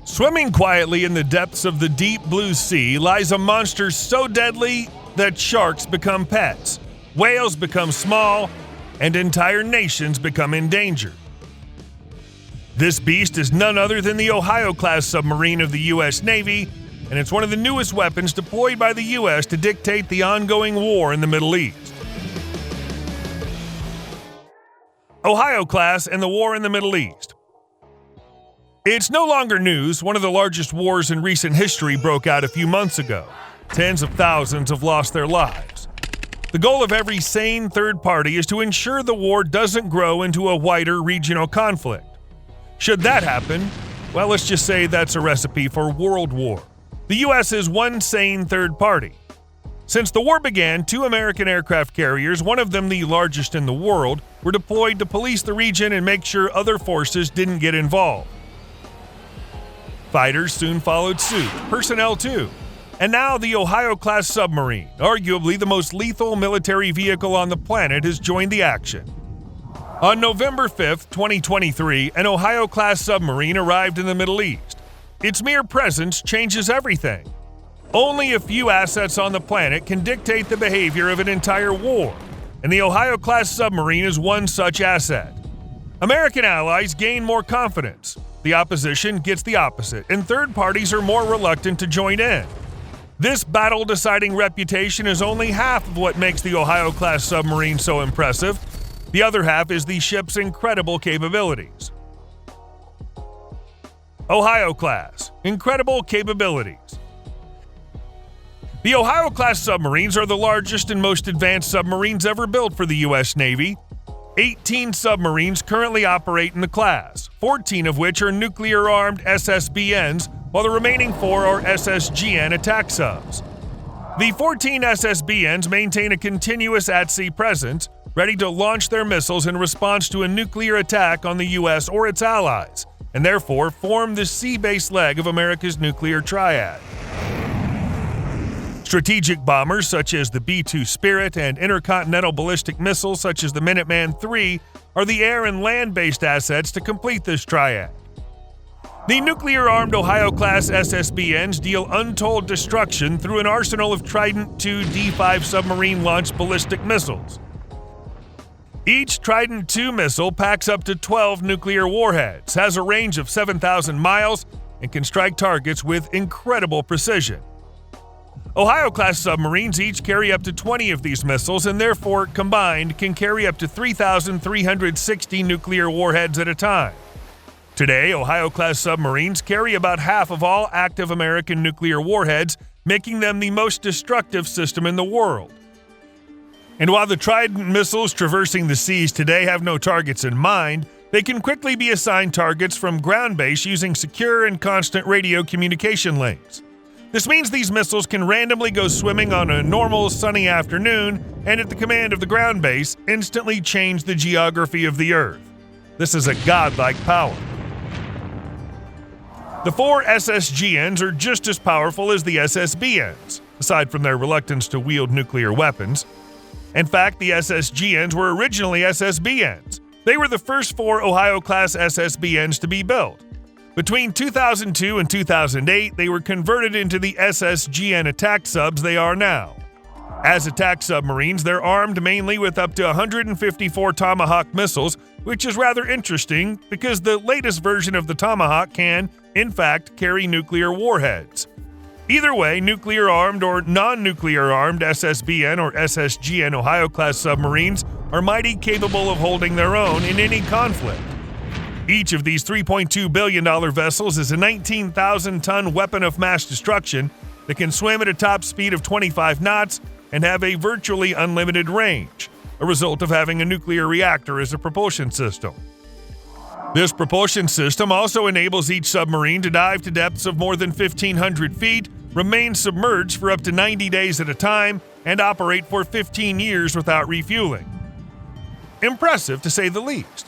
Swimming quietly in the depths of the deep blue sea lies a monster so deadly that sharks become pets, whales become small, and entire nations become endangered. This beast is none other than the Ohio-class submarine of the U.S. Navy, and it's one of the newest weapons deployed by the U.S. to dictate the ongoing war in the Middle East. Ohio-class and the war in the Middle East. It's no longer news. One of the largest wars in recent history broke out a few months ago. Tens of thousands have lost their lives. The goal of every sane third party is to ensure the war doesn't grow into a wider regional conflict. Should that happen, well, let's just say that's a recipe for world war. The U.S. is one sane third party. Since the war began, 2 American aircraft carriers, one of them the largest in the world, were deployed to police the region and make sure other forces didn't get involved. Fighters soon followed suit, personnel too. And now the Ohio-class submarine, arguably the most lethal military vehicle on the planet, has joined the action. On November 5th, 2023, an Ohio-class submarine arrived in the Middle East. Its mere presence changes everything. Only a few assets on the planet can dictate the behavior of an entire war, and the Ohio-class submarine is one such asset. American allies gain more confidence. The opposition gets the opposite, and third parties are more reluctant to join in. This battle-deciding reputation is only half of what makes the Ohio-class submarine so impressive. The other half is the ship's incredible capabilities. Ohio-class, incredible capabilities. The Ohio-class submarines are the largest and most advanced submarines ever built for the U.S. Navy. 18 submarines currently operate in the class, 14 of which are nuclear-armed SSBNs, while the remaining 4 are SSGN attack subs. The 14 SSBNs maintain a continuous at-sea presence, ready to launch their missiles in response to a nuclear attack on the U.S. or its allies, and therefore form the sea-based leg of America's nuclear triad. Strategic bombers such as the B-2 Spirit and intercontinental ballistic missiles such as the Minuteman III are the air and land-based assets to complete this triad. The nuclear-armed Ohio-class SSBNs deal untold destruction through an arsenal of Trident II D5 submarine-launched ballistic missiles. Each Trident II missile packs up to 12 nuclear warheads, has a range of 7,000 miles, and can strike targets with incredible precision. Ohio-class submarines each carry up to 20 of these missiles and therefore, combined, can carry up to 3,360 nuclear warheads at a time. Today, Ohio-class submarines carry about half of all active American nuclear warheads, making them the most destructive system in the world. And while the Trident missiles traversing the seas today have no targets in mind, they can quickly be assigned targets from ground base using secure and constant radio communication links. This means these missiles can randomly go swimming on a normal sunny afternoon and, at the command of the ground base, instantly change the geography of the Earth. This is a godlike power. The 4 SSGNs are just as powerful as the SSBNs, aside from their reluctance to wield nuclear weapons. In fact, the SSGNs were originally SSBNs. They were the first 4 Ohio-class SSBNs to be built. Between 2002 and 2008, they were converted into the SSGN attack subs they are now. As attack submarines, they're armed mainly with up to 154 Tomahawk missiles, which is rather interesting because the latest version of the Tomahawk can, in fact, carry nuclear warheads. Either way, nuclear-armed or non-nuclear-armed SSBN or SSGN Ohio-class submarines are mighty capable of holding their own in any conflict. Each of these $3.2 billion vessels is a 19,000-ton weapon of mass destruction that can swim at a top speed of 25 knots and have a virtually unlimited range, a result of having a nuclear reactor as a propulsion system. This propulsion system also enables each submarine to dive to depths of more than 1,500 feet, remain submerged for up to 90 days at a time, and operate for 15 years without refueling. Impressive, to say the least.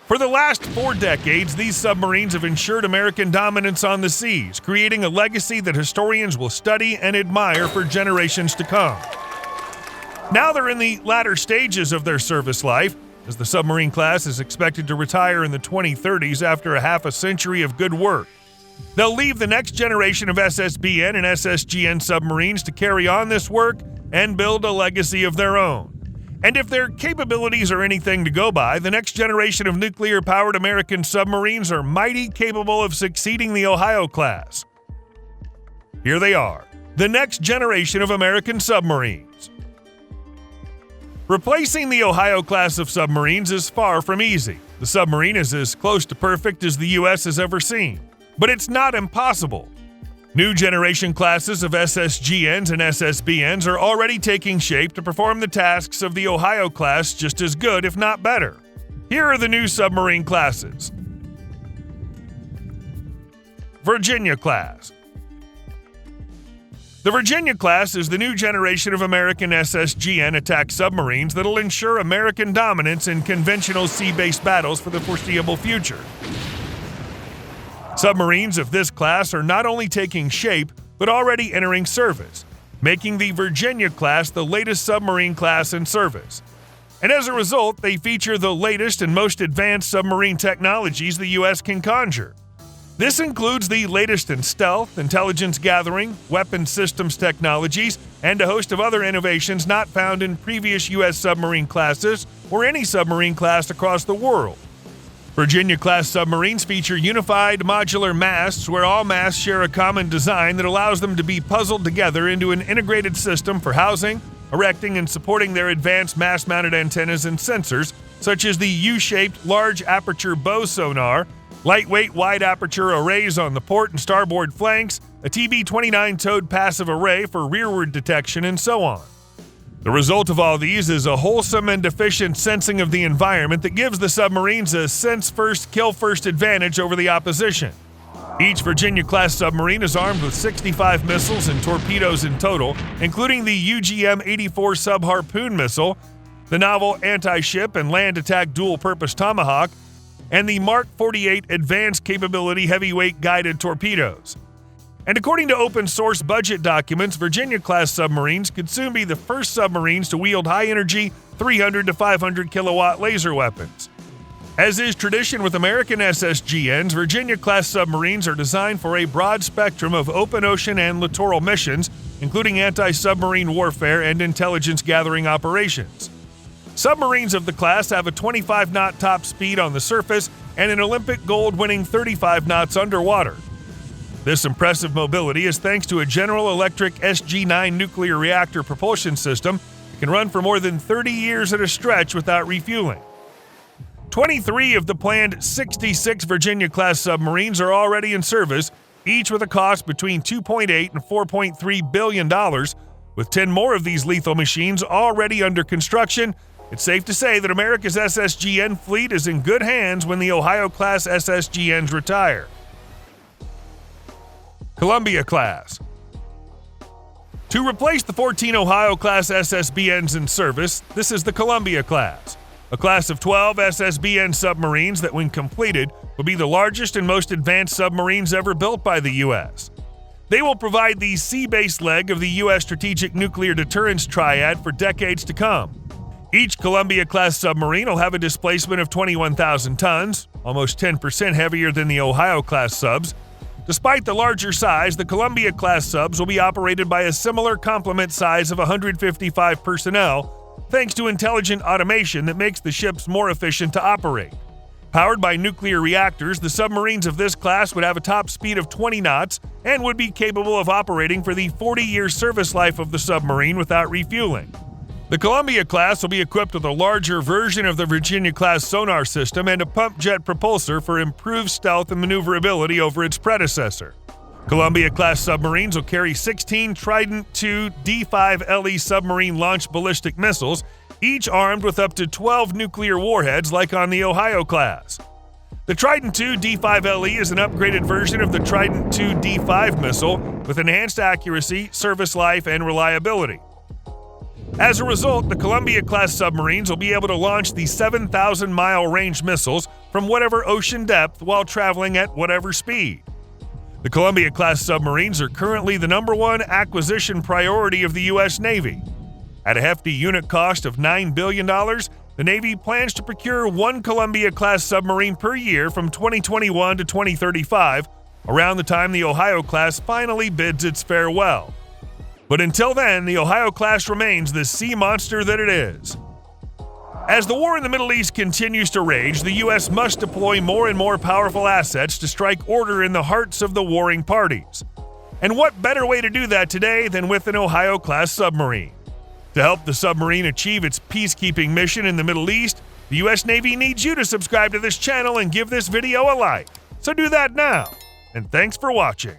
For the last 4 decades, these submarines have ensured American dominance on the seas, creating a legacy that historians will study and admire for generations to come. Now they're in the latter stages of their service life, as the submarine class is expected to retire in the 2030s after a half a century of good work. They'll leave the next generation of SSBN and SSGN submarines to carry on this work and build a legacy of their own. And if their capabilities are anything to go by, the next generation of nuclear-powered American submarines are mighty capable of succeeding the Ohio class. Here they are, the next generation of American submarines. Replacing the Ohio class of submarines is far from easy. The submarine is as close to perfect as the U.S. has ever seen. But it's not impossible. New generation classes of SSGNs and SSBNs are already taking shape to perform the tasks of the Ohio class just as good, if not better. Here are the new submarine classes. Virginia class. The Virginia class is the new generation of American SSGN attack submarines that'll ensure American dominance in conventional sea-based battles for the foreseeable future. Submarines of this class are not only taking shape, but already entering service, making the Virginia class the latest submarine class in service. And as a result, they feature the latest and most advanced submarine technologies the U.S. can conjure. This includes the latest in stealth, intelligence gathering, weapon systems technologies, and a host of other innovations not found in previous U.S. submarine classes or any submarine class across the world. Virginia-class submarines feature unified modular masts where all masts share a common design that allows them to be puzzled together into an integrated system for housing, erecting, and supporting their advanced mast-mounted antennas and sensors, such as the U-shaped large aperture bow sonar, lightweight wide aperture arrays on the port and starboard flanks, a TB-29 towed passive array for rearward detection, and so on. The result of all these is a wholesome and efficient sensing of the environment that gives the submarines a sense-first, kill-first advantage over the opposition. Each Virginia-class submarine is armed with 65 missiles and torpedoes in total, including the UGM-84 sub-harpoon missile, the novel anti-ship and land attack dual-purpose Tomahawk, and the Mark 48 advanced capability heavyweight guided torpedoes. And according to open-source budget documents, Virginia-class submarines could soon be the first submarines to wield high-energy 300 to 500 kilowatt laser weapons. As is tradition with American SSGNs, Virginia-class submarines are designed for a broad spectrum of open ocean and littoral missions, including anti-submarine warfare and intelligence-gathering operations. Submarines of the class have a 25-knot top speed on the surface and an Olympic gold-winning 35 knots underwater. This impressive mobility is thanks to a General Electric SG-9 nuclear reactor propulsion system that can run for more than 30 years at a stretch without refueling. 23 of the planned 66 Virginia-class submarines are already in service, each with a cost between $2.8 and $4.3 billion. With 10 more of these lethal machines already under construction, it's safe to say that America's SSGN fleet is in good hands when the Ohio-class SSGNs retire. Columbia-class. To replace the 14 Ohio-class SSBNs in service, this is the Columbia-class, a class of 12 SSBN submarines that, when completed, will be the largest and most advanced submarines ever built by the U.S. They will provide the sea-based leg of the U.S. strategic nuclear deterrence triad for decades to come. Each Columbia-class submarine will have a displacement of 21,000 tons, almost 10% heavier than the Ohio-class subs. Despite the larger size, the Columbia-class subs will be operated by a similar complement size of 155 personnel, thanks to intelligent automation that makes the ships more efficient to operate. Powered by nuclear reactors, the submarines of this class would have a top speed of 20 knots and would be capable of operating for the 40-year service life of the submarine without refueling. The Columbia-class will be equipped with a larger version of the Virginia-class sonar system and a pump jet propulsor for improved stealth and maneuverability over its predecessor. Columbia-class submarines will carry 16 Trident II D5LE submarine-launched ballistic missiles, each armed with up to 12 nuclear warheads like on the Ohio-class. The Trident II D5LE is an upgraded version of the Trident II D5 missile with enhanced accuracy, service life, and reliability. As a result, the Columbia-class submarines will be able to launch the 7,000-mile range missiles from whatever ocean depth while traveling at whatever speed. The Columbia-class submarines are currently the #1 acquisition priority of the U.S. Navy. At a hefty unit cost of $9 billion, the Navy plans to procure one Columbia-class submarine per year from 2021 to 2035, around the time the Ohio-class finally bids its farewell. But until then, the Ohio-class remains the sea monster that it is. As the war in the Middle East continues to rage, the U.S. must deploy more and more powerful assets to strike order in the hearts of the warring parties. And what better way to do that today than with an Ohio-class submarine? To help the submarine achieve its peacekeeping mission in the Middle East, the U.S. Navy needs you to subscribe to this channel and give this video a like. So do that now. And thanks for watching.